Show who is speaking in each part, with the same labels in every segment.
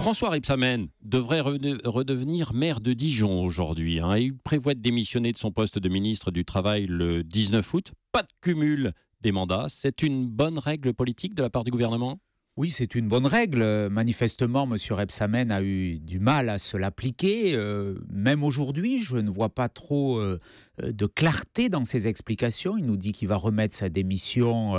Speaker 1: François Rebsamen devrait redevenir maire de Dijon aujourd'hui. Il prévoit de démissionner de son poste de ministre du Travail le 19 août. Pas de cumul des mandats. C'est une bonne règle politique de la part du gouvernement ?
Speaker 2: Oui, c'est une bonne règle. Manifestement, M. Rebsamen a eu du mal à se l'appliquer. Même aujourd'hui, je ne vois pas trop de clarté dans ses explications. Il nous dit qu'il va remettre sa démission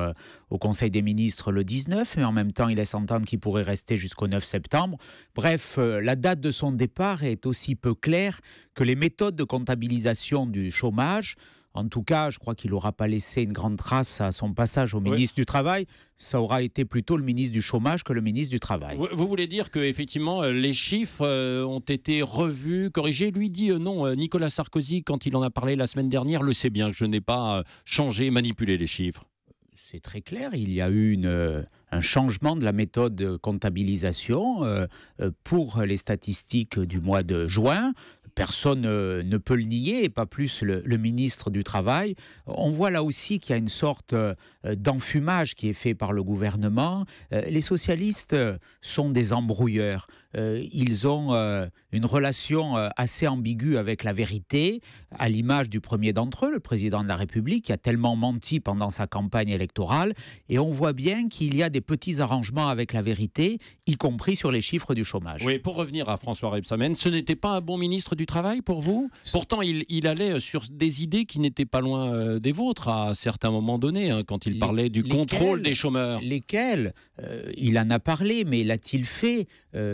Speaker 2: au Conseil des ministres le 19, mais en même temps, il laisse entendre qu'il pourrait rester jusqu'au 9 septembre. Bref, la date de son départ est aussi peu claire que les méthodes de comptabilisation du chômage. En tout cas, je crois qu'il n'aura pas laissé une grande trace à son passage au ministre du Travail. Ça aura été plutôt le ministre du Chômage que le ministre du Travail.
Speaker 1: Vous voulez dire qu'effectivement, les chiffres ont été revus, corrigés ? Lui dit non. Nicolas Sarkozy, quand il en a parlé la semaine dernière, le sait bien que je n'ai pas changé, manipulé les chiffres.
Speaker 2: C'est très clair, il y a eu un changement de la méthode de comptabilisation pour les statistiques du mois de juin. Personne ne peut le nier, et pas plus le ministre du Travail. On voit là aussi qu'il y a une sorte d'enfumage qui est fait par le gouvernement. Les socialistes sont des embrouilleurs. Ils ont une relation assez ambiguë avec la vérité, à l'image du premier d'entre eux, le président de la République, qui a tellement menti pendant sa campagne électorale. Et on voit bien qu'il y a des petits arrangements avec la vérité, y compris sur les chiffres du chômage.
Speaker 1: Oui, pour revenir à François Rebsamen, ce n'était pas un bon ministre du Travail pour vous ? Pourtant, il allait sur des idées qui n'étaient pas loin des vôtres à certains moments donnés, quand il parlait du contrôle des chômeurs.
Speaker 2: Lesquels ? Il en a parlé, mais l'a-t-il fait ?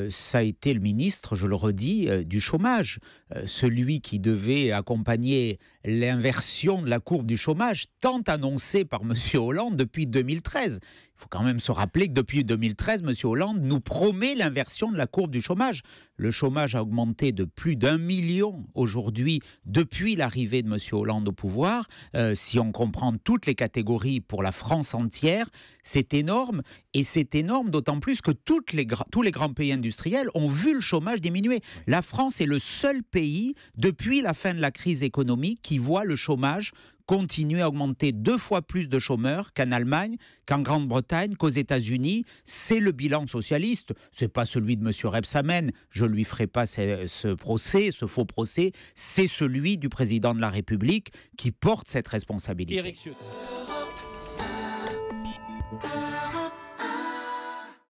Speaker 2: Ça a été le ministre, je le redis, du chômage. Celui qui devait accompagner l'inversion de la courbe du chômage, tant annoncée par M. Hollande depuis 2013. Il faut quand même se rappeler que depuis 2013, M. Hollande nous promet l'inversion de la courbe du chômage. Le chômage a augmenté de plus d'1 million aujourd'hui depuis l'arrivée de M. Hollande au pouvoir. Si on comprend toutes les catégories pour la France entière, c'est énorme. Et c'est énorme d'autant plus que tous les grands pays industriels ont vu le chômage diminuer. La France est le seul pays, depuis la fin de la crise économique, qui voit le chômage continuer à augmenter 2 fois plus de chômeurs qu'en Allemagne, qu'en Grande-Bretagne, qu'aux États-Unis. C'est le bilan socialiste. C'est pas celui de M. Rebsamen. Je lui ferai pas ce procès, ce faux procès. C'est celui du président de la République qui porte cette responsabilité.
Speaker 1: Éric Ciotti.